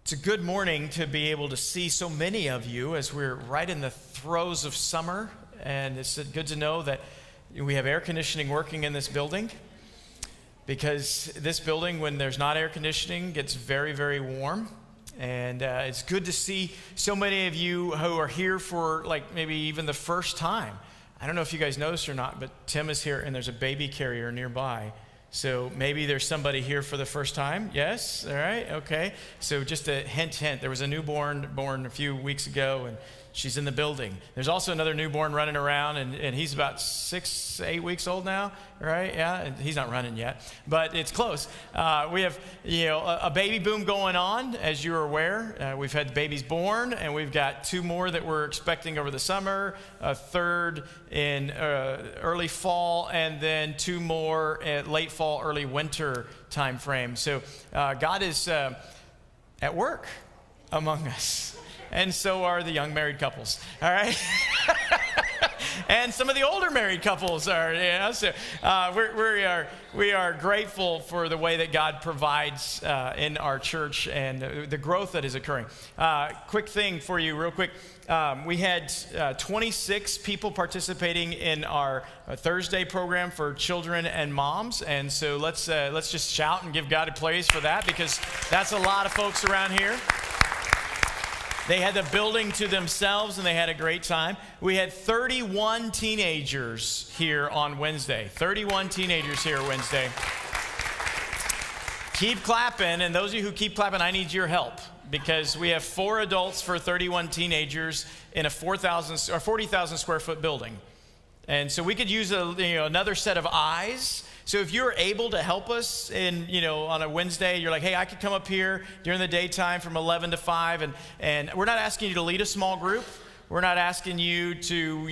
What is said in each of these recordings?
It's a good morning to be able to see so many of you as we're right in the throes of summer, and it's good to know that we have air conditioning working in this building, because this building, when there's not air conditioning, gets very, very warm. And it's good to see so many of you who are here for like maybe even the first time. I don't know if you guys noticed or not, but Tim is here and there's a baby carrier nearby. So maybe there's somebody here for the first time. Yes? All right. Okay. So just a hint. There was a newborn born a few weeks ago, and she's in the building. There's also another newborn running around, and he's about 8 weeks old now, right? Yeah, and he's not running yet, but it's close. We have, a baby boom going on, as you're aware. We've had babies born, and we've got 2 more that we're expecting over the summer, a third in early fall, and then 2 more at late fall, early winter time frame. So God is at work among us. And so are the young married couples, all right? And some of the older married couples are, so we are grateful for the way that God provides in our church and the growth that is occurring. Quick thing for you, real quick. We had 26 people participating in our Thursday program for children and moms, and so let's just shout and give God a praise for that, because that's a lot of folks around here. They had the building to themselves, and they had a great time. We had 31 teenagers here on Wednesday. 31 teenagers here Wednesday. Keep clapping, and those of you who keep clapping, I need your help, because we have 4 adults for 31 teenagers in a 40,000 square foot building. And so we could use another set of eyes. So if you're able to help us on a Wednesday, you're like, hey, I could come up here during the daytime from 11 to 5. And we're not asking you to lead a small group. We're not asking you to,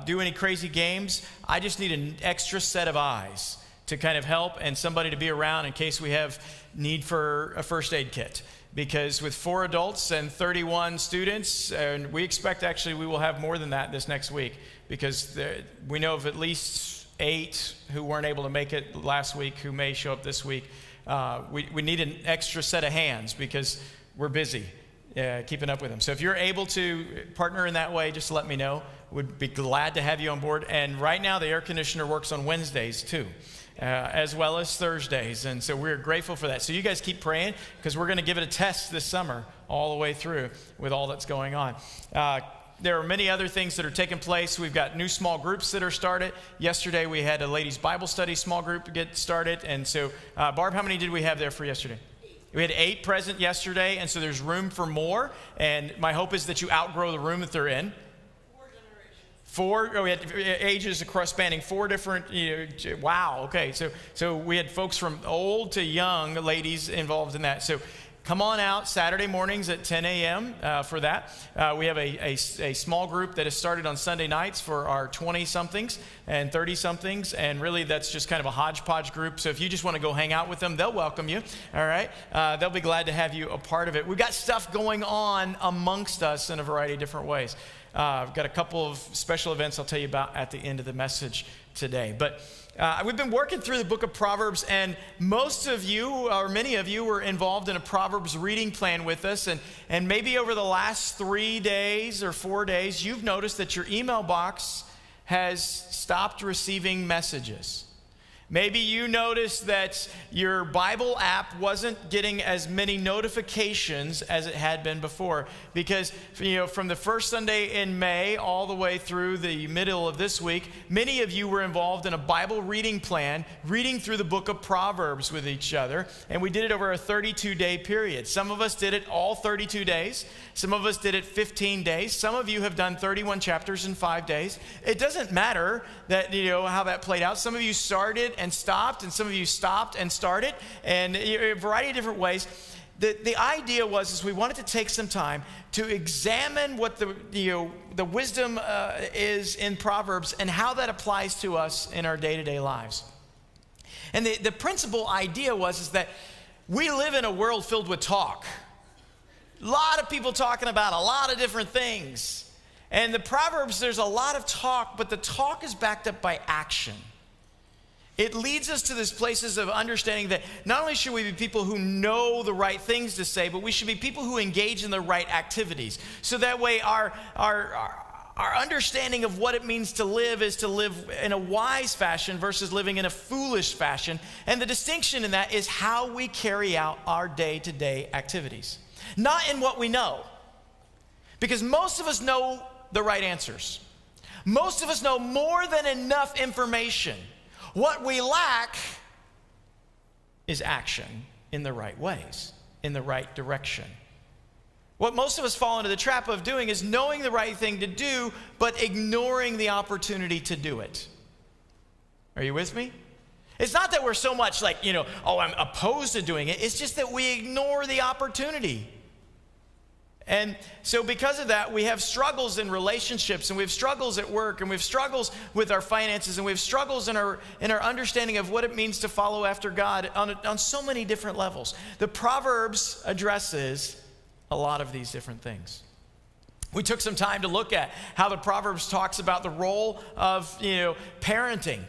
do any crazy games. I just need an extra set of eyes to kind of help, and somebody to be around in case we have need for a first aid kit. Because with 4 adults and 31 students, and we expect actually we will have more than that this next week, because we know of at least 8 who weren't able to make it last week who may show up this week. We need an extra set of hands because we're busy keeping up with them. So if you're able to partner in that way, just let me know. Would be glad to have you on board. And right now the air conditioner works on Wednesdays too, as well as Thursdays. And so we're grateful for that. So you guys keep praying, because we're going to give it a test this summer all the way through with all that's going on. There are many other things that are taking place. We've got new small groups that are started. Yesterday, we had a ladies' Bible study small group get started. And so, Barb, how many did we have there for yesterday? We had 8 present yesterday, and so there's room for more. And my hope is that you outgrow the room that they're in. 4 generations. We had ages across spanning 4 different, wow, okay. So we had folks from old to young ladies involved in that. So come on out Saturday mornings at 10 a.m. For that. We have a small group that has started on Sunday nights for our 20-somethings and 30-somethings, and really that's just kind of a hodgepodge group. So if you just want to go hang out with them, they'll welcome you, all right? They'll be glad to have you a part of it. We've got stuff going on amongst us in a variety of different ways. I've got a couple of special events I'll tell you about at the end of the message today. But we've been working through the book of Proverbs, and most of you, or many of you, were involved in a Proverbs reading plan with us. And maybe over the last 3 days or 4 days, you've noticed that your email box has stopped receiving messages. Maybe you noticed that your Bible app wasn't getting as many notifications as it had been before, because from the first Sunday in May all the way through the middle of this week, many of you were involved in a Bible reading plan, reading through the book of Proverbs with each other, and we did it over a 32-day period. Some of us did it all 32 days. Some of us did it 15 days. Some of you have done 31 chapters in 5 days. It doesn't matter that how that played out. Some of you started and stopped, and some of you stopped and started, and a variety of different ways. The idea was we wanted to take some time to examine what the wisdom is in Proverbs and how that applies to us in our day-to-day lives. And the principal idea is that we live in a world filled with talk. A lot of people talking about a lot of different things. And the Proverbs, there's a lot of talk, but the talk is backed up by action. it leads us to these places of understanding that not only should we be people who know the right things to say, but we should be people who engage in the right activities. So that way our understanding of what it means to live is to live in a wise fashion versus living in a foolish fashion. And the distinction in that is how we carry out our day-to-day activities. Not in what we know. Because most of us know the right answers. Most of us know more than enough information. What we lack is action in the right ways, in the right direction. What most of us fall into the trap of doing is knowing the right thing to do, but ignoring the opportunity to do it. Are you with me? It's not that we're so much like, I'm opposed to doing it. It's just that we ignore the opportunity. And so because of that, we have struggles in relationships, and we have struggles at work, and we have struggles with our finances, and we have struggles in our understanding of what it means to follow after God on so many different levels. The Proverbs addresses a lot of these different things. We took some time to look at how the Proverbs talks about the role of parenting.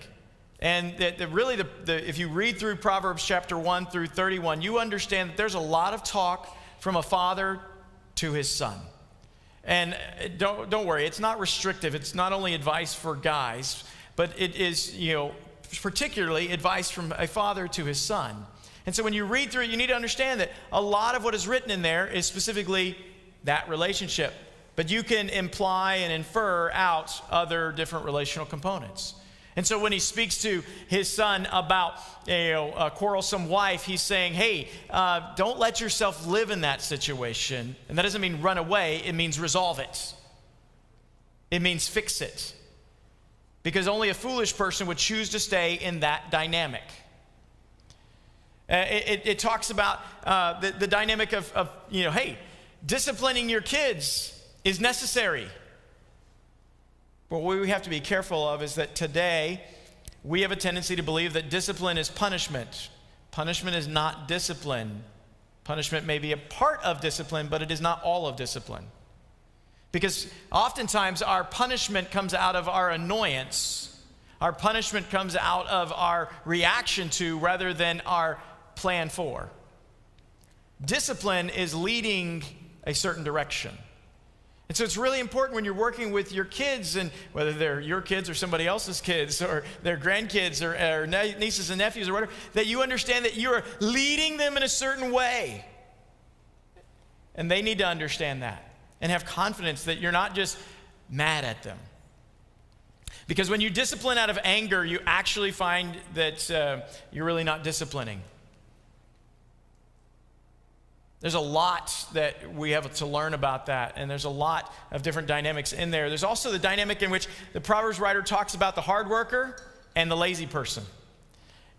And if you read through Proverbs chapter 1 through 31, you understand that there's a lot of talk from a father to his son. And don't worry, it's not restrictive. It's not only advice for guys, but it is, particularly advice from a father to his son. And so when you read through it, you need to understand that a lot of what is written in there is specifically that relationship. But you can imply and infer out other different relational components. And so when he speaks to his son about a quarrelsome wife, he's saying, hey, don't let yourself live in that situation. And that doesn't mean run away. It means resolve it. It means fix it. Because only a foolish person would choose to stay in that dynamic. It talks about the dynamic of hey, disciplining your kids is necessary. But what we have to be careful of is that today we have a tendency to believe that discipline is punishment. Punishment is not discipline. Punishment may be a part of discipline, but it is not all of discipline. Because oftentimes our punishment comes out of our annoyance. Our punishment comes out of our reaction to rather than our plan for. Discipline is leading a certain direction. And so it's really important when you're working with your kids, and whether they're your kids or somebody else's kids or their grandkids or nieces and nephews or whatever, that you understand that you're leading them in a certain way. And they need to understand that and have confidence that you're not just mad at them. Because when you discipline out of anger, you actually find that you're really not disciplining. There's a lot that we have to learn about that, and there's a lot of different dynamics in there. There's also the dynamic in which the Proverbs writer talks about the hard worker and the lazy person.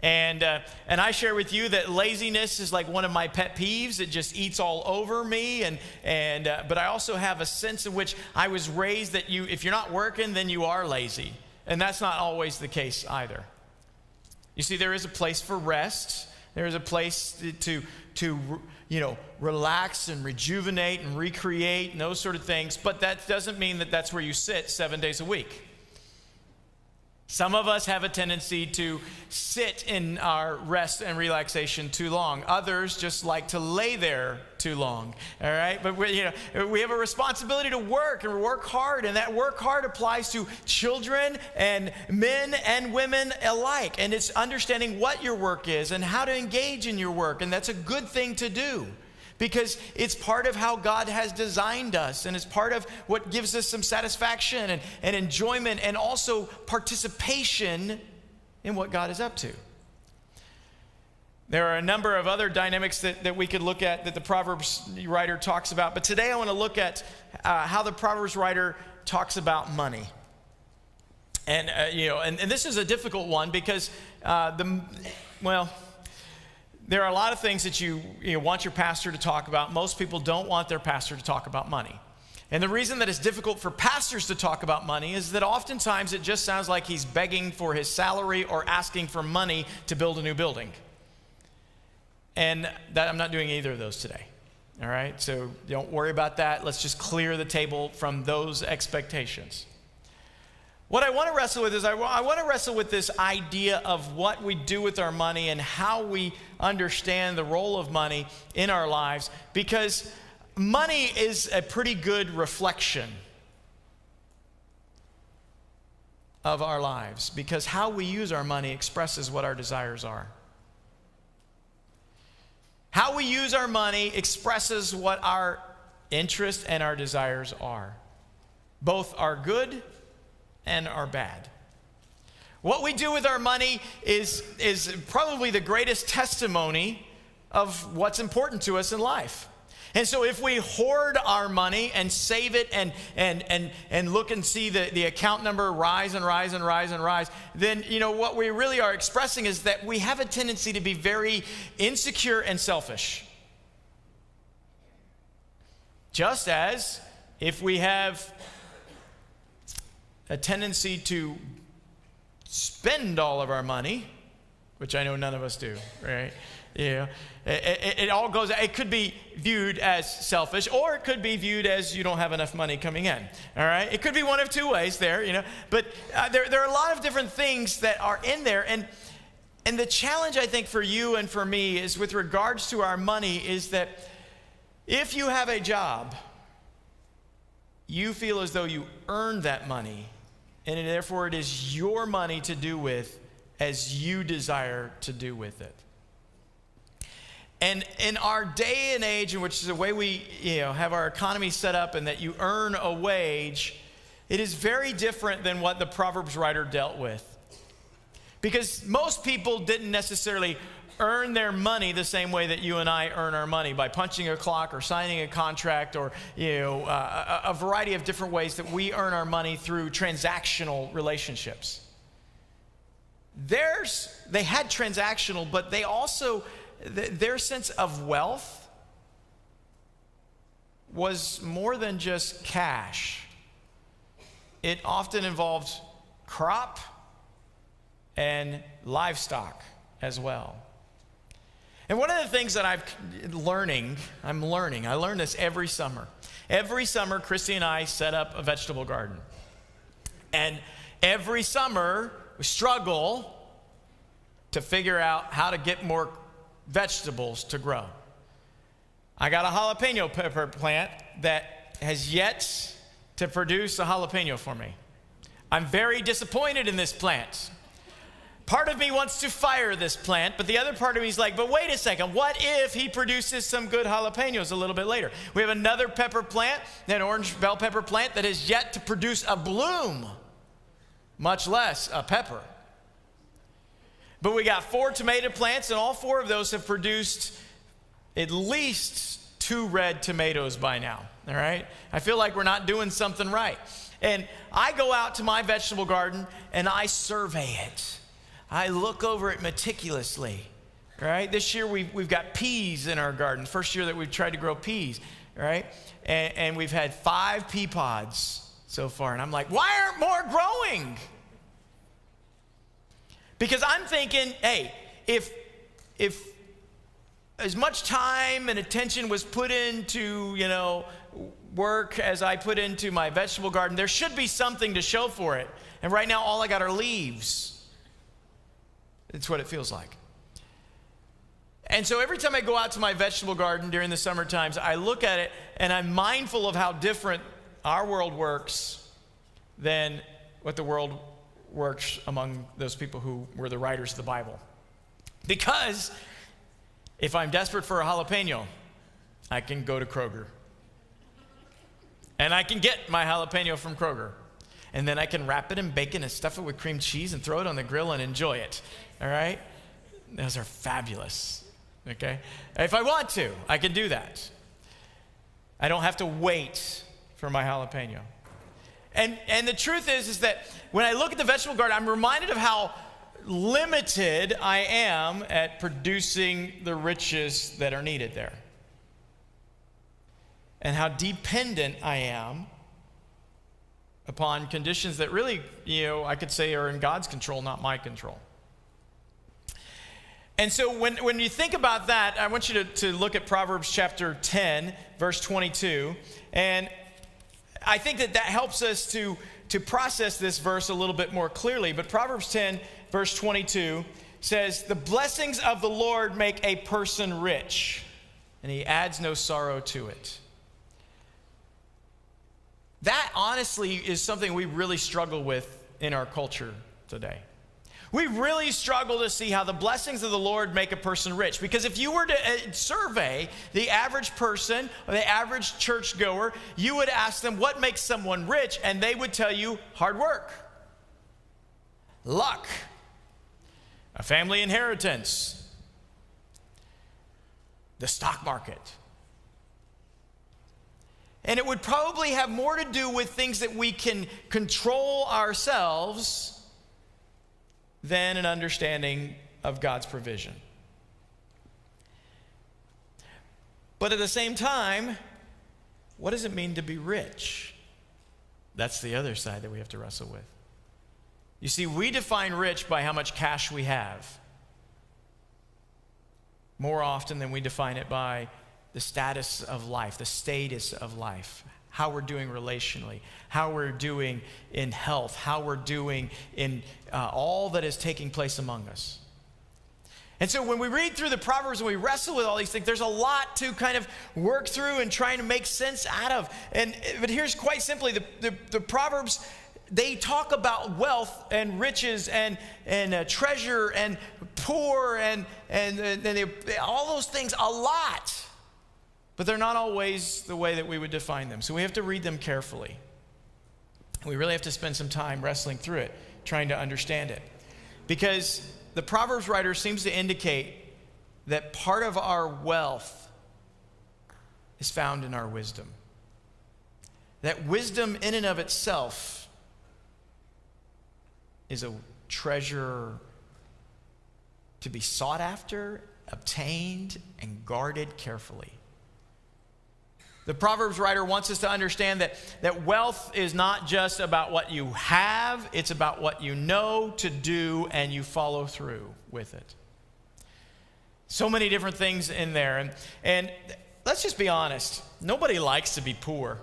And I share with you that laziness is like one of my pet peeves. It just eats all over me. But I also have a sense in which I was raised that if you're not working, then you are lazy. And that's not always the case either. You see, there is a place for rest. There is a place to relax and rejuvenate and recreate and those sort of things. But that doesn't mean that that's where you sit 7 days a week. Some of us have a tendency to sit in our rest and relaxation too long. Others just like to lay there too long. All right, but we have a responsibility to work and work hard, and that work hard applies to children and men and women alike. And it's understanding what your work is and how to engage in your work, and that's a good thing to do. Because it's part of how God has designed us, and it's part of what gives us some satisfaction and enjoyment and also participation in what God is up to. There are a number of other dynamics that we could look at that the Proverbs writer talks about, but today I want to look at how the Proverbs writer talks about money. And this is a difficult one because there are a lot of things that you want your pastor to talk about. Most people don't want their pastor to talk about money. And the reason that it's difficult for pastors to talk about money is that oftentimes it just sounds like he's begging for his salary or asking for money to build a new building. And that I'm not doing either of those today. All right? So don't worry about that. Let's just clear the table from those expectations. What I want to wrestle with is I want to wrestle with this idea of what we do with our money and how we understand the role of money in our lives, because money is a pretty good reflection of our lives, because how we use our money expresses what our desires are. How we use our money expresses what our interests and our desires are. Both are good and are bad. What we do with our money is probably the greatest testimony of what's important to us in life. And so if we hoard our money and save it and look and see the account number rise and rise and rise and rise, then what we really are expressing is that we have a tendency to be very insecure and selfish. Just as if we have a tendency to spend all of our money, which I know none of us do, right? Yeah, it all goes. It could be viewed as selfish, or it could be viewed as you don't have enough money coming in. All right, it could be one of two ways there, But there are a lot of different things that are in there, and the challenge I think for you and for me is with regards to our money is that if you have a job, you feel as though you earned that money, and therefore it is your money to do with as you desire to do with it. And in our day and age, in which is the way we have our economy set up and that you earn a wage, it is very different than what the Proverbs writer dealt with. Because most people didn't necessarily earn their money the same way that you and I earn our money, by punching a clock or signing a contract, or a variety of different ways that we earn our money through transactional relationships. They had transactional, but they also, their sense of wealth was more than just cash. It often involved crop and livestock as well. And one of the things that I learn this every summer. Every summer, Christy and I set up a vegetable garden. And every summer, we struggle to figure out how to get more vegetables to grow. I got a jalapeno pepper plant that has yet to produce a jalapeno for me. I'm very disappointed in this plant. Part of me wants to fire this plant, but the other part of me is like, but wait a second, what if he produces some good jalapenos a little bit later? We have another pepper plant, an orange bell pepper plant, that has yet to produce a bloom, much less a pepper. But we got 4 tomato plants, and all 4 of those have produced at least 2 red tomatoes by now, all right? I feel like we're not doing something right. And I go out to my vegetable garden, and I survey it. I look over it meticulously, right? This year we've got peas in our garden. First year that we've tried to grow peas, right? And we've had 5 pea pods so far. And I'm like, why aren't more growing? Because I'm thinking, hey, if as much time and attention was put into, work as I put into my vegetable garden, there should be something to show for it. And right now all I got are leaves. It's what it feels like. And so every time I go out to my vegetable garden during the summer times, I look at it and I'm mindful of how different our world works than what the world works among those people who were the writers of the Bible. Because if I'm desperate for a jalapeno, I can go to Kroger. And I can get my jalapeno from Kroger. And then I can wrap it in bacon and stuff it with cream cheese and throw it on the grill and enjoy it. All right? Those are fabulous. Okay? If I want to, I can do that. I don't have to wait for my jalapeno. And the truth is that when I look at the vegetable garden, I'm reminded of how limited I am at producing the riches that are needed there. And how dependent I am upon conditions that really, I could say are in God's control, not my control. And so when you think about that, I want you to look at Proverbs chapter 10, verse 22. And I think that helps us to to process this verse a little bit more clearly. But Proverbs 10, verse 22 says, the blessings of the Lord make a person rich, and he adds no sorrow to it. That honestly is something we really struggle with in our culture today. We really struggle to see how the blessings of the Lord make a person rich. Because if you were to survey the average person or the average churchgoer, you would ask them what makes someone rich, and they would tell you hard work, luck, a family inheritance, the stock market. And it would probably have more to do with things that we can control ourselves than an understanding of God's provision. But at the same time, what does it mean to be rich? That's the other side that we have to wrestle with. You see, we define rich by how much cash we have, more often than we define it by the status of life, the status of life, how we're doing relationally, how we're doing in health, how we're doing in all that is taking place among us. And so when we read through the Proverbs and we wrestle with all these things, there's a lot to kind of work through and trying to make sense out of. But here's quite simply, the Proverbs, they talk about wealth and riches and treasure and poor and all those things a lot. But they're not always the way that we would define them. So we have to read them carefully. We really have to spend some time wrestling through it, trying to understand it. Because the Proverbs writer seems to indicate that part of our wealth is found in our wisdom. That wisdom in and of itself is a treasure to be sought after, obtained, and guarded carefully. The Proverbs writer wants us to understand that wealth is not just about what you have, it's about what you know to do and you follow through with it. So many different things in there. And let's just be honest, nobody likes to be poor.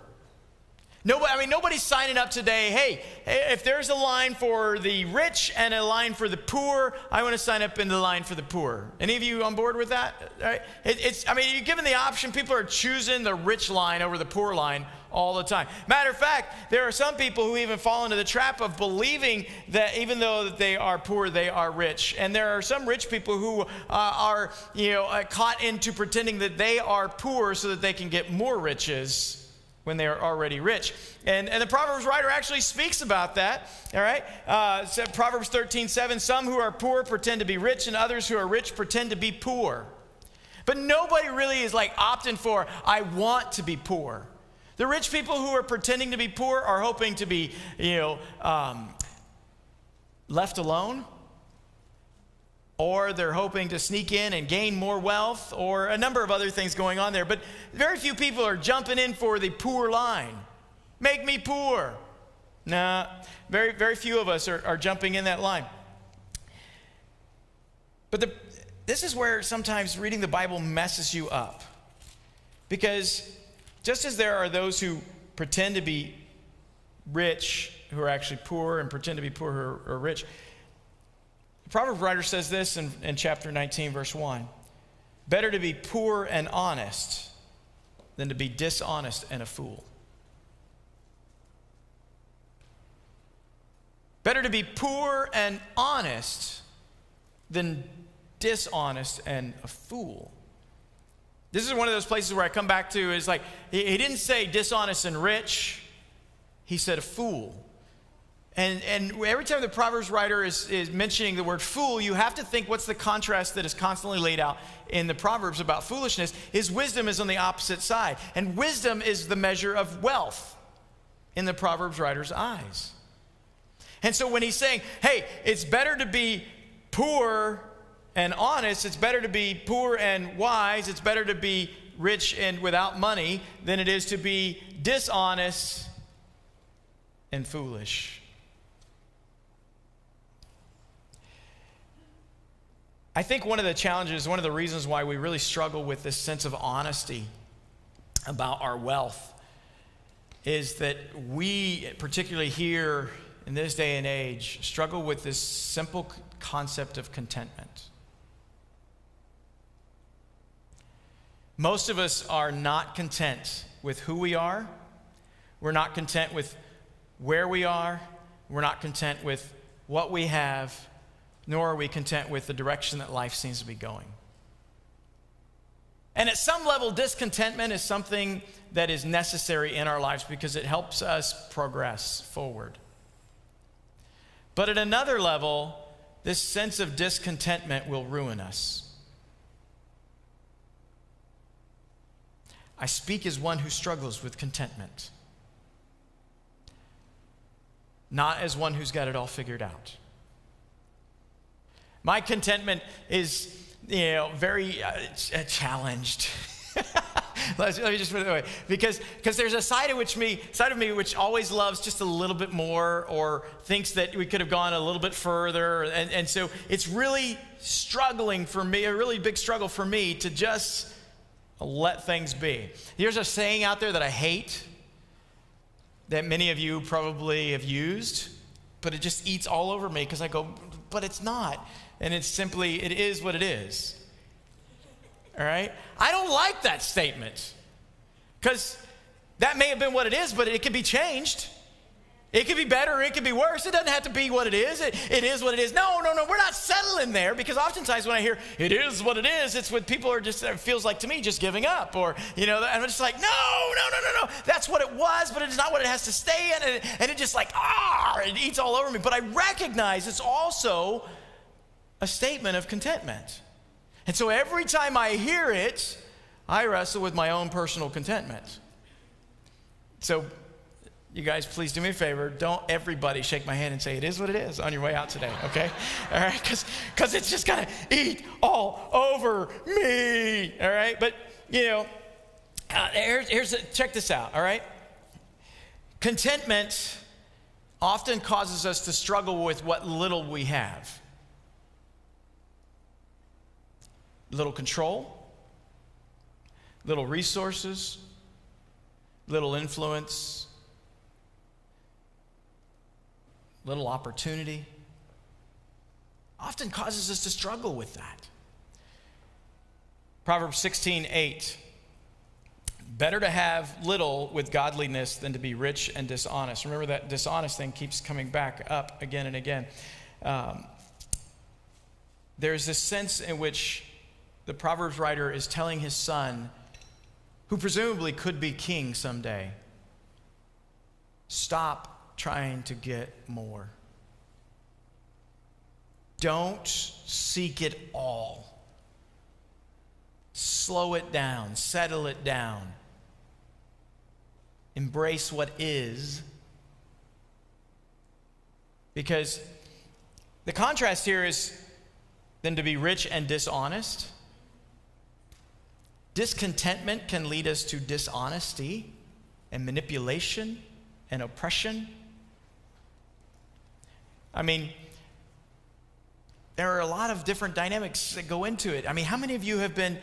Nobody's signing up today, hey, if there's a line for the rich and a line for the poor, I want to sign up in the line for the poor. Any of you on board with that? Right? You're given the option, people are choosing the rich line over the poor line all the time. Matter of fact, there are some people who even fall into the trap of believing that even though they are poor, they are rich. And there are some rich people who are caught into pretending that they are poor so that they can get more riches when they are already rich. And the Proverbs writer actually speaks about that, all right? Proverbs 13:7, some who are poor pretend to be rich, and others who are rich pretend to be poor. But nobody really is like opting for, I want to be poor. The rich people who are pretending to be poor are hoping to be, left alone, or they're hoping to sneak in and gain more wealth, or a number of other things going on there. But very few people are jumping in for the poor line. Make me poor. Nah, very, very few of us are jumping in that line. But this is where sometimes reading the Bible messes you up. Because just as there are those who pretend to be rich who are actually poor, and pretend to be poor who are rich, the Proverbs writer says this in chapter 19, verse 1. Better to be poor and honest than to be dishonest and a fool. Better to be poor and honest than dishonest and a fool. This is one of those places where I come back to is like, he didn't say dishonest and rich, he said a fool. And every time the Proverbs writer is mentioning the word fool, you have to think what's the contrast that is constantly laid out in the Proverbs about foolishness. His wisdom is on the opposite side. And wisdom is the measure of wealth in the Proverbs writer's eyes. And so when he's saying, hey, it's better to be poor and honest, it's better to be poor and wise, it's better to be rich and without money than it is to be dishonest and foolish. I think one of the challenges, one of the reasons why we really struggle with this sense of honesty about our wealth is that we, particularly here in this day and age, struggle with this simple concept of contentment. Most of us are not content with who we are. We're not content with where we are. We're not content with what we have, nor are we content with the direction that life seems to be going. And at some level, discontentment is something that is necessary in our lives because it helps us progress forward. But at another level, this sense of discontentment will ruin us. I speak as one who struggles with contentment, not as one who's got it all figured out. My contentment is, very challenged. Let me just put it that way, because there's a side of me which always loves just a little bit more, or thinks that we could have gone a little bit further, and so it's really struggling for me, a really big struggle for me to just let things be. Here's a saying out there that I hate, that many of you probably have used, but it just eats all over me because I go, but it's not. And it's simply, it is what it is. All right? I don't like that statement because that may have been what it is, but it can be changed. It could be better or it could be worse. It doesn't have to be what it is. It is what it is. No, we're not settling there, because oftentimes when I hear it is what it is, it's what people are just, it feels like to me, just giving up. Or, and I'm just like, no. That's what it was, but it's not what it has to stay in. And it just like, it eats all over me. But I recognize it's also a statement of contentment. And so every time I hear it, I wrestle with my own personal contentment. So you guys, please do me a favor. Don't everybody shake my hand and say, it is what it is, on your way out today, okay? All right, because it's just going to eat all over me, all right? But, check this out, all right? Contentment often causes us to struggle with what little we have. Little control, little resources, little influence, little opportunity, often causes us to struggle with that. Proverbs 16:8, better to have little with godliness than to be rich and dishonest. Remember, that dishonest thing keeps coming back up again and again. There's this sense in which the Proverbs writer is telling his son, who presumably could be king someday, stop trying to get more. Don't seek it all. Slow it down, settle it down. Embrace what is. Because the contrast here is then to be rich and dishonest. Discontentment can lead us to dishonesty and manipulation and oppression. I mean, there are a lot of different dynamics that go into it. I mean, how many of you have been,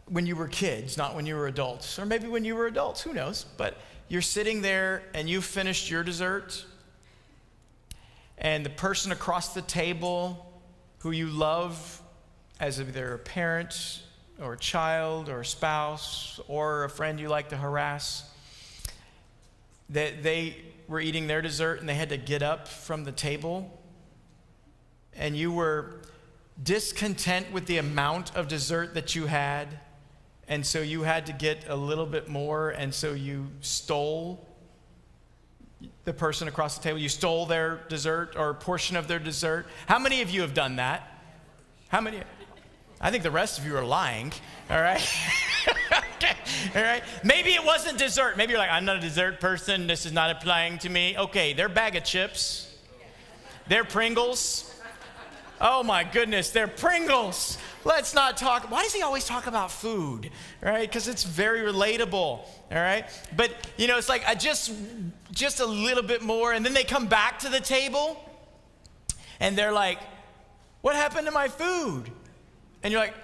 when you were kids, not when you were adults, or maybe when you were adults, who knows, but you're sitting there and you've finished your dessert, and the person across the table who you love as either a parent or a child or a spouse or a friend you like to harass, that they were eating their dessert and they had to get up from the table, and you were discontent with the amount of dessert that you had, and so you had to get a little bit more, and so you stole the person across the table. You stole their dessert or a portion of their dessert. How many of you have done that? How many? I think the rest of you are lying, all right? Okay, all right? Maybe it wasn't dessert. Maybe you're like, I'm not a dessert person. This is not applying to me. Okay, they're bag of chips. They're Pringles. Oh my goodness, they're Pringles. Let's not talk. Why does he always talk about food? Right? Because it's very relatable. All right? But, it's like just a little bit more. And then they come back to the table and they're like, what happened to my food? And you're like,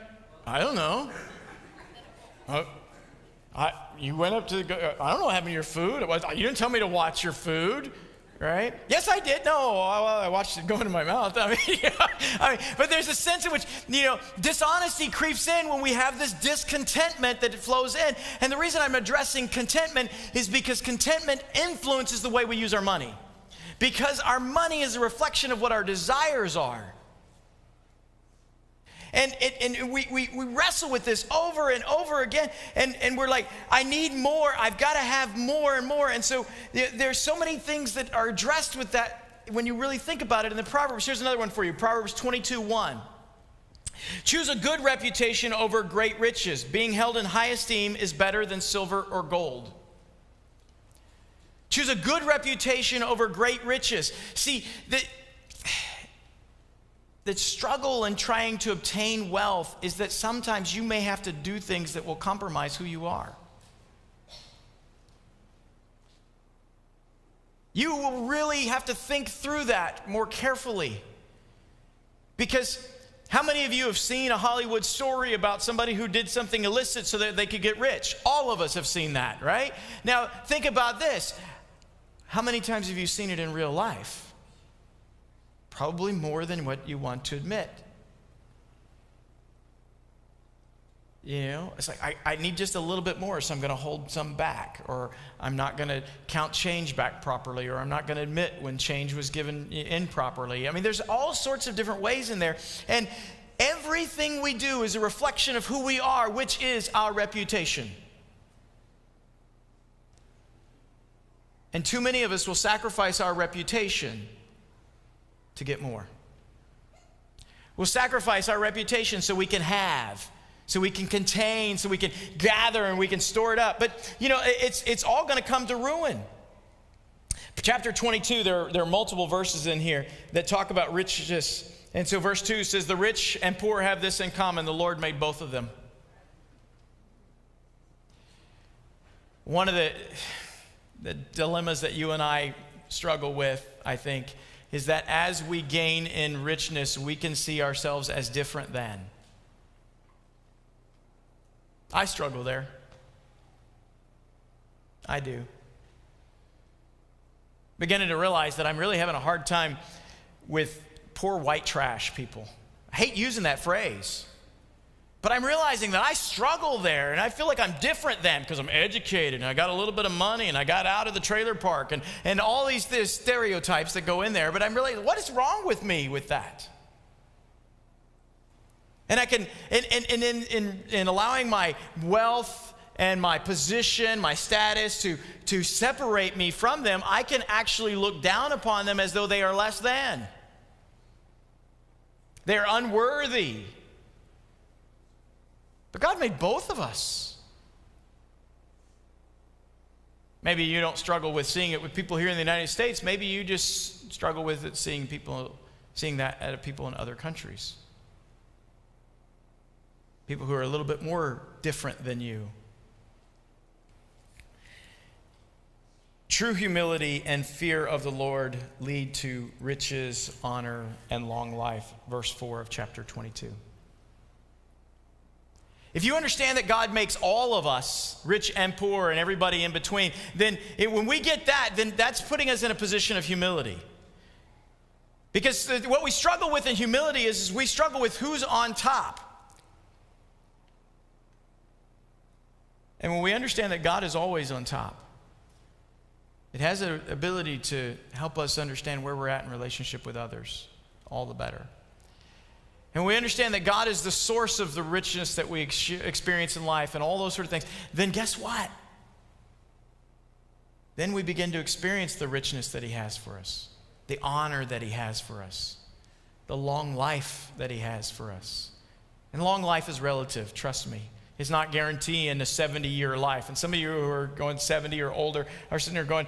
I don't know. You went up to I don't know, having your food. You didn't tell me to watch your food, right? Yes, I did. No, I watched it go into my mouth. But there's a sense in which, dishonesty creeps in when we have this discontentment that flows in. And the reason I'm addressing contentment is because contentment influences the way we use our money. Because our money is a reflection of what our desires are. And we wrestle with this over and over again, and we're like, I need more, I've got to have more and more. And so there's so many things that are addressed with that when you really think about it in the Proverbs. Here's another one for you, Proverbs 22:1. Choose a good reputation over great riches. Being held in high esteem is better than silver or gold. Choose a good reputation over great riches. See, the struggle in trying to obtain wealth is that sometimes you may have to do things that will compromise who you are. You will really have to think through that more carefully. Because how many of you have seen a Hollywood story about somebody who did something illicit so that they could get rich? All of us have seen that, right? Now, think about this. How many times have you seen it in real life? Probably more than what you want to admit. It's like, I need just a little bit more, so I'm going to hold some back, or I'm not going to count change back properly, or I'm not going to admit when change was given improperly. There's all sorts of different ways in there. And everything we do is a reflection of who we are, which is our reputation. And too many of us will sacrifice our reputation to get more. We'll sacrifice our reputation so we can have, so we can contain, so we can gather and we can store it up. But, it's all going to come to ruin. Chapter 22, there are multiple verses in here that talk about riches. And so verse 2 says, the rich and poor have this in common. The Lord made both of them. One of the dilemmas that you and I struggle with, I think, is that as we gain in richness, we can see ourselves as different than. I struggle there. I do. Beginning to realize that I'm really having a hard time with poor white trash people. I hate using that phrase. But I'm realizing that I struggle there, and I feel like I'm different than because I'm educated, and I got a little bit of money, and I got out of the trailer park, and all these stereotypes that go in there. But I'm really, what is wrong with me with that? And I can, in allowing my wealth and my position, my status to separate me from them, I can actually look down upon them as though they are less than. They're unworthy. But God made both of us. Maybe you don't struggle with seeing it with people here in the United States. Maybe you just struggle with it seeing that at people in other countries. People who are a little bit more different than you. True humility and fear of the Lord lead to riches, honor, and long life. Verse 4 of chapter 22. If you understand that God makes all of us, rich and poor and everybody in between, then when we get that, then that's putting us in a position of humility. Because what we struggle with in humility is we struggle with who's on top. And when we understand that God is always on top, it has an ability to help us understand where we're at in relationship with others, all the better. And we understand that God is the source of the richness that we experience in life and all those sort of things, then guess what? Then we begin to experience the richness that He has for us, the honor that He has for us, the long life that He has for us. And long life is relative, trust me. It's not guaranteeing a 70-year life. And some of you who are going 70 or older are sitting there going,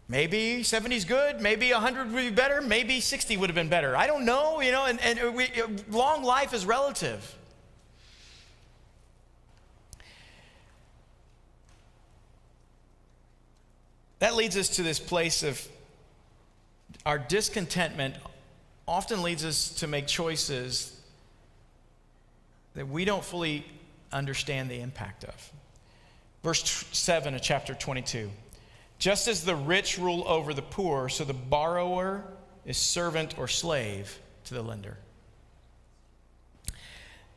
maybe 70 is good, maybe 100 would be better, maybe 60 would have been better. I don't know, long life is relative. That leads us to this place of our discontentment often leads us to make choices that we don't fully understand the impact of. Verse 7 of chapter 22. Just as the rich rule over the poor, so the borrower is servant or slave to the lender.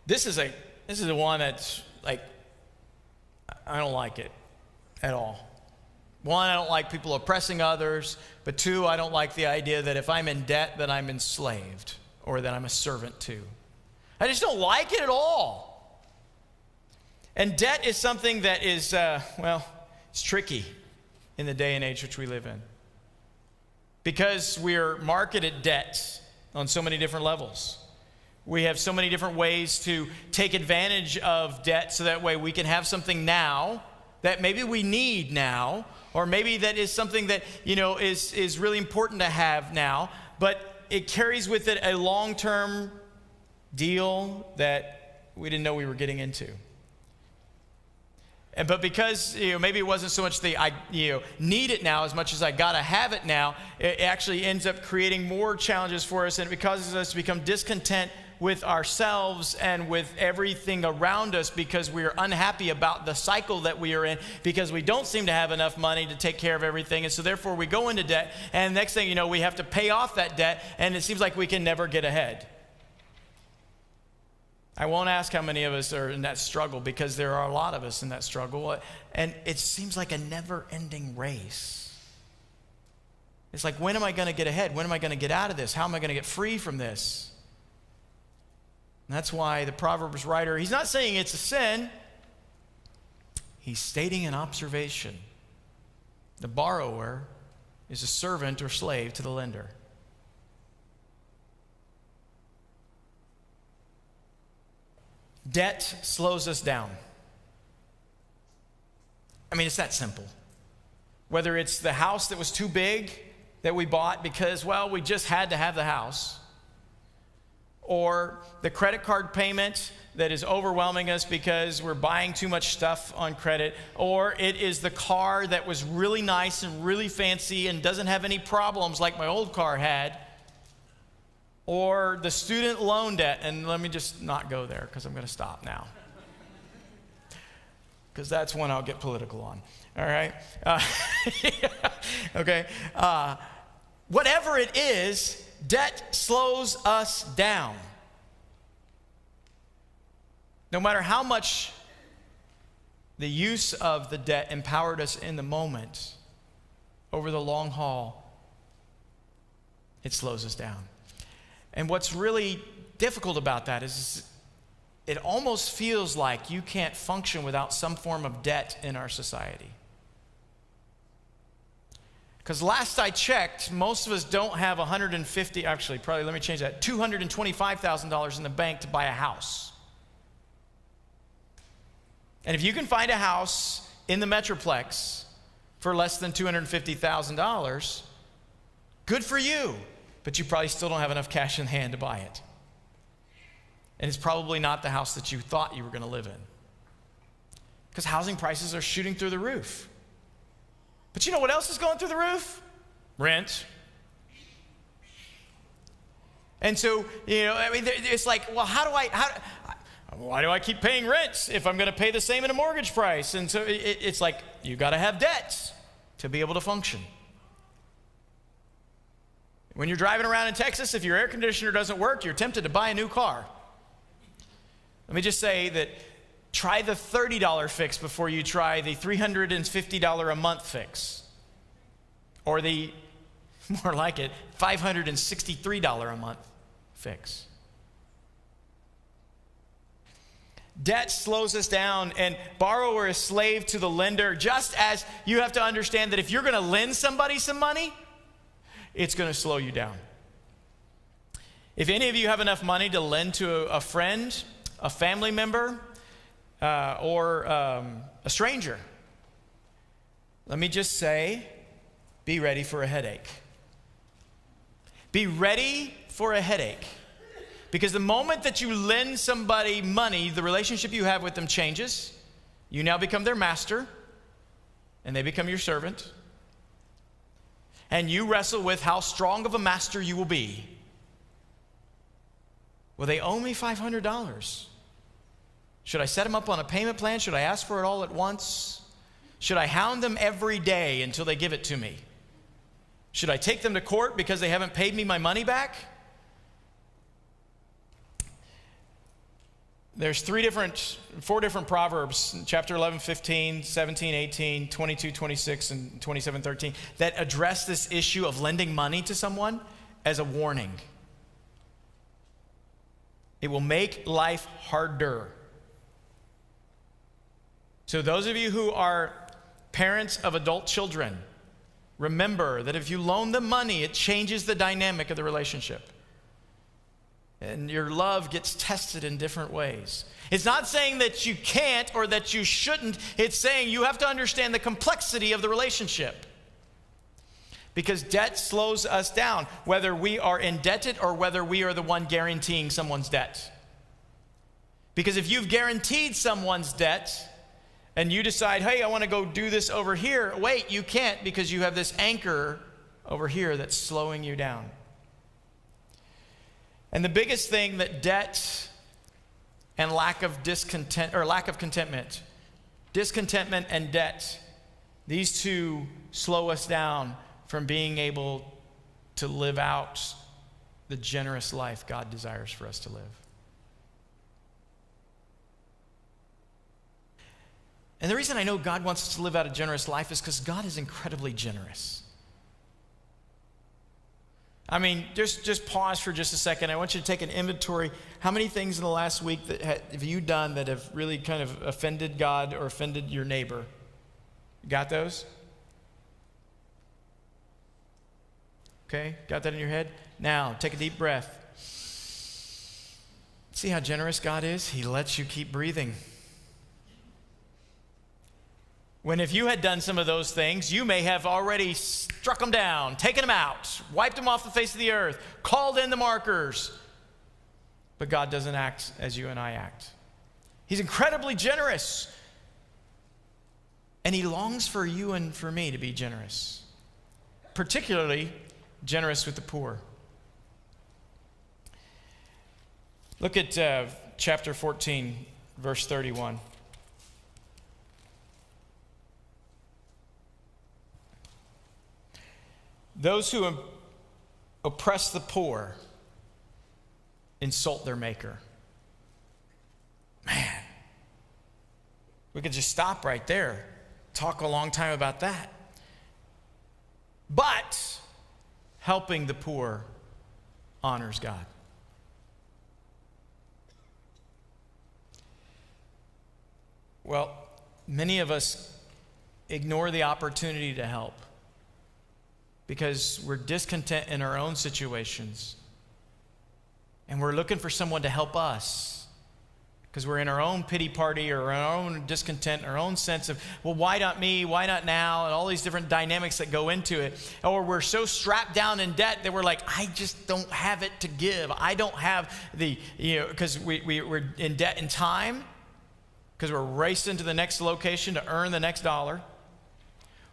This is the one that's like, I don't like it at all. One, I don't like people oppressing others. But two, I don't like the idea that if I'm in debt, that I'm enslaved or that I'm a servant to. I just don't like it at all. And debt is something that is, it's tricky in the day and age which we live in. Because we're marketed debt on so many different levels. We have so many different ways to take advantage of debt so that way we can have something now that maybe we need now, or maybe that is something that, is really important to have now, but it carries with it a long-term deal that we didn't know we were getting into. But because maybe it wasn't so much I need it now as much as I gotta have it now, it actually ends up creating more challenges for us, and it causes us to become discontent with ourselves and with everything around us because we are unhappy about the cycle that we are in, because we don't seem to have enough money to take care of everything, and so therefore we go into debt, and next thing you know, we have to pay off that debt, and it seems like we can never get ahead. I won't ask how many of us are in that struggle, because there are a lot of us in that struggle, and it seems like a never-ending race. It's like, when am I going to get ahead? When am I going to get out of this? How am I going to get free from this? And that's why the Proverbs writer, he's not saying it's a sin. He's stating an observation. The borrower is a servant or slave to the lender. Debt slows us down. I mean, it's that simple. Whether it's the house that was too big that we bought because, we just had to have the house, or the credit card payment that is overwhelming us because we're buying too much stuff on credit, or it is the car that was really nice and really fancy and doesn't have any problems like my old car had, or the student loan debt. And let me just not go there because I'm going to stop now, because that's one I'll get political on. All right? Okay. Whatever it is, debt slows us down. No matter how much the use of the debt empowered us in the moment, over the long haul, it slows us down. And what's really difficult about that is it almost feels like you can't function without some form of debt in our society. Because last I checked, most of us don't have $225,000 in the bank to buy a house. And if you can find a house in the Metroplex for less than $250,000, good for you, but you probably still don't have enough cash in hand to buy it. And it's probably not the house that you thought you were going to live in, because housing prices are shooting through the roof. But you know what else is going through the roof? Rent. And so, it's like, why do I keep paying rent if I'm going to pay the same in a mortgage price? And so it's like, you got to have debts to be able to function. When you're driving around in Texas, if your air conditioner doesn't work, you're tempted to buy a new car. Let me just say that try the $30 fix before you try the $350 a month fix, or the, more like it, $563 a month fix. Debt slows us down, and borrower is slave to the lender, just as you have to understand that if you're going to lend somebody some money, it's going to slow you down. If any of you have enough money to lend to a friend, a family member, or a stranger, let me just say, be ready for a headache. Be ready for a headache. Because the moment that you lend somebody money, the relationship you have with them changes. You now become their master, and they become your servant. And you wrestle with how strong of a master you will be. Well, they owe me $500. Should I set them up on a payment plan? Should I ask for it all at once? Should I hound them every day until they give it to me? Should I take them to court because they haven't paid me my money back? There's four different Proverbs, chapter 11, 15, 17, 18, 22, 26, and 27, 13, that address this issue of lending money to someone as a warning. It will make life harder. So those of you who are parents of adult children, remember that if you loan them money, it changes the dynamic of the relationship. And your love gets tested in different ways. It's not saying that you can't or that you shouldn't. It's saying you have to understand the complexity of the relationship. Because debt slows us down, whether we are indebted or whether we are the one guaranteeing someone's debt. Because if you've guaranteed someone's debt and you decide, hey, I want to go do this over here, wait, you can't because you have this anchor over here that's slowing you down. And the biggest thing that debt and lack of contentment, discontentment and debt, these two slow us down from being able to live out the generous life God desires for us to live. And the reason I know God wants us to live out a generous life is because God is incredibly generous. I mean, just pause for just a second. I want you to take an inventory. How many things in the last week have you done that have really kind of offended God or offended your neighbor? Got those? Okay, got that in your head? Now, take a deep breath. See how generous God is? He lets you keep breathing. When if you had done some of those things, you may have already struck them down, taken them out, wiped them off the face of the earth, called in the markers. But God doesn't act as you and I act. He's incredibly generous. And he longs for you and for me to be generous, particularly generous with the poor. Look at chapter 14, verse 31. Those who oppress the poor insult their maker. Man, we could just stop right there, talk a long time about that. But helping the poor honors God. Well, many of us ignore the opportunity to help because we're discontent in our own situations. And we're looking for someone to help us because we're in our own pity party or our own discontent, our own sense of, well, why not me? Why not now? And all these different dynamics that go into it. Or we're so strapped down in debt that we're like, I just don't have it to give. I don't have the, because we're in debt in time because we're racing to the next location to earn the next dollar.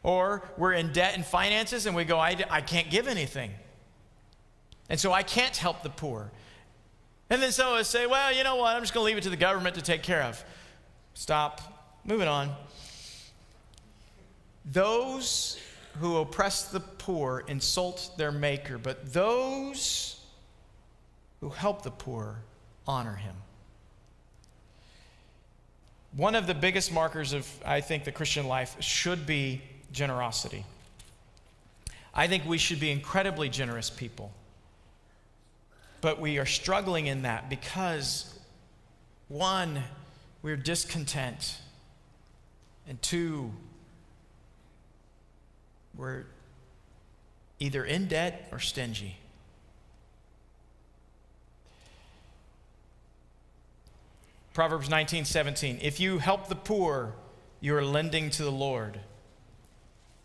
Or we're in debt in finances and we go, I can't give anything. And so I can't help the poor. And then some of us say, well, you know what? I'm just going to leave it to the government to take care of. Stop. Moving on. Those who oppress the poor insult their maker, but those who help the poor honor him. One of the biggest markers of, I think, the Christian life should be generosity. I think we should be incredibly generous people. But we are struggling in that because, one, we're discontent. And two, we're either in debt or stingy. Proverbs 19:17. If you help the poor, you are lending to the Lord,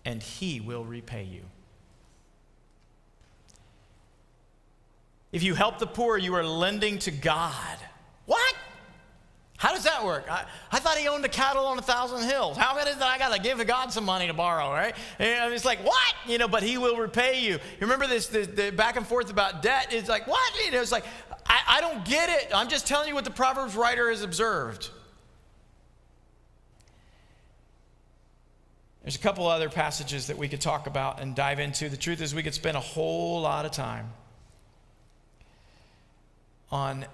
and he will repay you. If you help the poor, you are lending to God. What? How does that work? I thought he owned the cattle on 1,000 hills. How is it that I got to give God some money to borrow, right? And it's like, what? But he will repay you. You remember the back and forth about debt? It's like, what? It's like, I don't get it. I'm just telling you what the Proverbs writer has observed. There's a couple other passages that we could talk about and dive into. The truth is we could spend a whole lot of time on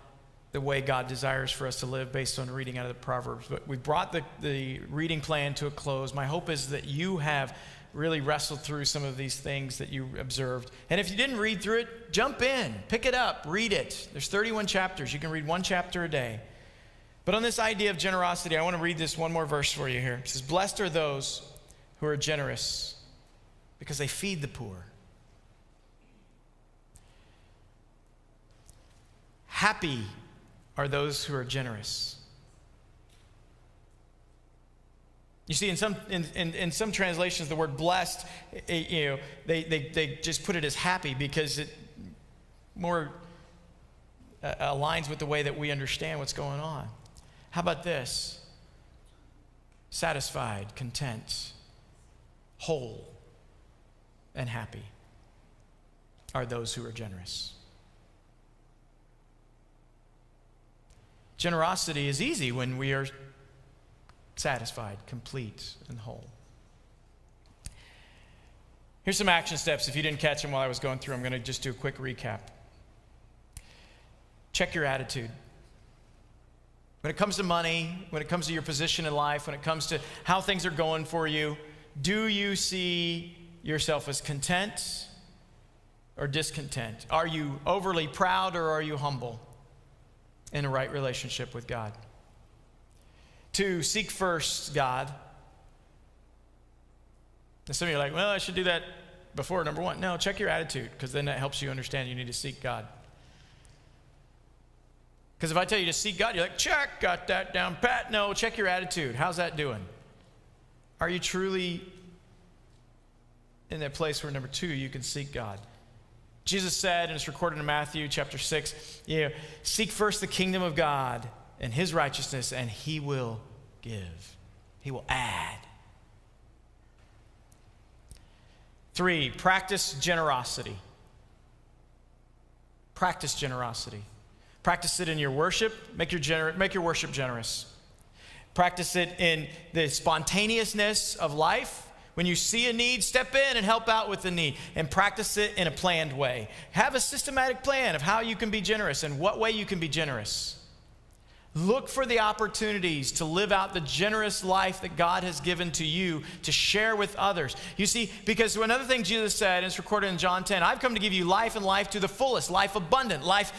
the way God desires for us to live based on reading out of the Proverbs. But we brought the reading plan to a close. My hope is that you have really wrestled through some of these things that you observed. And if you didn't read through it, jump in, pick it up, read it. There's 31 chapters. You can read one chapter a day. But on this idea of generosity, I want to read this one more verse for you here. It says, "Blessed are those who are generous because they feed the poor. Happy are those who are generous." You see, in some translations, the word blessed, they just put it as happy because it more aligns with the way that we understand what's going on. How about this? Satisfied, content, whole, and happy are those who are generous. Generosity is easy when we are satisfied, complete, and whole. Here's some action steps. If you didn't catch them while I was going through, I'm going to just do a quick recap. Check your attitude. When it comes to money, when it comes to your position in life, when it comes to how things are going for you, do you see yourself as content or discontent? Are you overly proud or are you humble in a right relationship with God? 2, seek first God. And some of you are like, well, I should do that before number 1. No, check your attitude, because then that helps you understand you need to seek God. Because if I tell you to seek God, you're like, check, got that down pat. No, check your attitude. How's that doing? Are you truly in that place where, number 2, you can seek God? Jesus said, and it's recorded in Matthew chapter 6, seek first the kingdom of God and his righteousness, and he will give. He will add. 3, practice generosity. Practice generosity. Practice it in your worship. Make your worship generous. Practice it in the spontaneousness of life. When you see a need, step in and help out with the need, and practice it in a planned way. Have a systematic plan of how you can be generous and what way you can be generous. Look for the opportunities to live out the generous life that God has given to you to share with others. You see, because another thing Jesus said, and it's recorded in John 10, I've come to give you life and life to the fullest, life abundant, life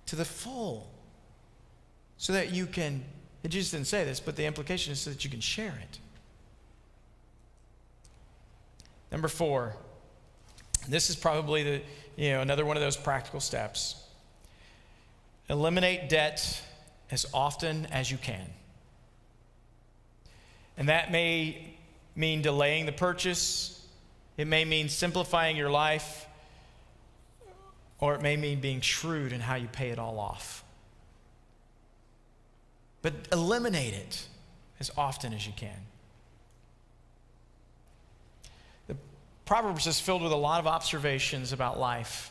to the full, so that you can, and Jesus didn't say this, but the implication is so that you can share it. Number 4, this is probably another one of those practical steps. Eliminate debt as often as you can. And that may mean delaying the purchase. It may mean simplifying your life. Or it may mean being shrewd in how you pay it all off. But eliminate it as often as you can. The Proverbs is filled with a lot of observations about life.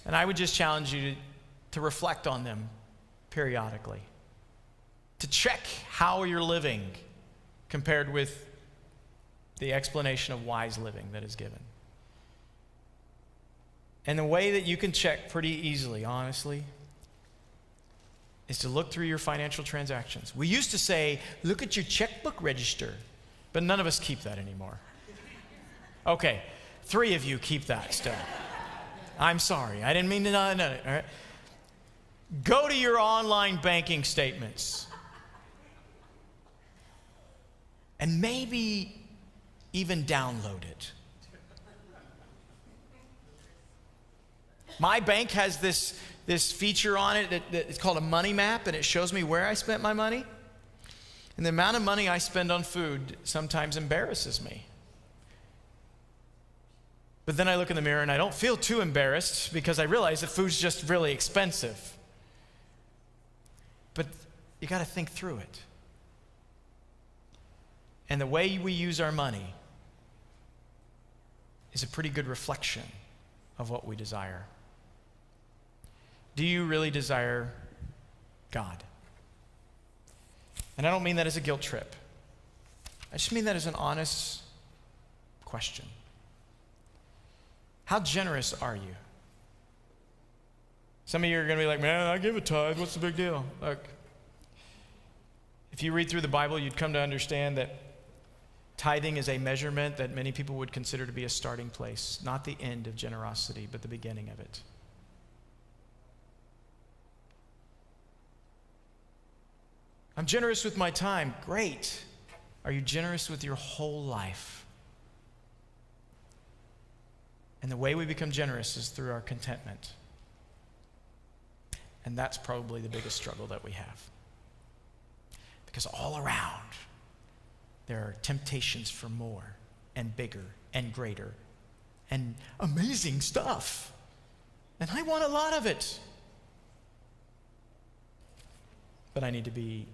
And I would just challenge you to reflect on them periodically. To check how you're living compared with the explanation of wise living that is given. And the way that you can check pretty easily, honestly, is to look through your financial transactions. We used to say, look at your checkbook register, but none of us keep that anymore. Okay, 3 of you keep that still. I'm sorry, I didn't mean to not. No, all right. Go to your online banking statements and maybe even download it. My bank has this feature on it that it's called a money map, and it shows me where I spent my money. And the amount of money I spend on food sometimes embarrasses me. But then I look in the mirror and I don't feel too embarrassed because I realize that food's just really expensive. But you got to think through it. And the way we use our money is a pretty good reflection of what we desire. Do you really desire God? And I don't mean that as a guilt trip. I just mean that as an honest question. How generous are you? Some of you are going to be like, man, I give a tithe. What's the big deal? Look, if you read through the Bible, you'd come to understand that tithing is a measurement that many people would consider to be a starting place, not the end of generosity, but the beginning of it. I'm generous with my time. Great. Are you generous with your whole life? And the way we become generous is through our contentment. And that's probably the biggest struggle that we have. Because all around, there are temptations for more and bigger and greater and amazing stuff. And I want a lot of it. But I need to be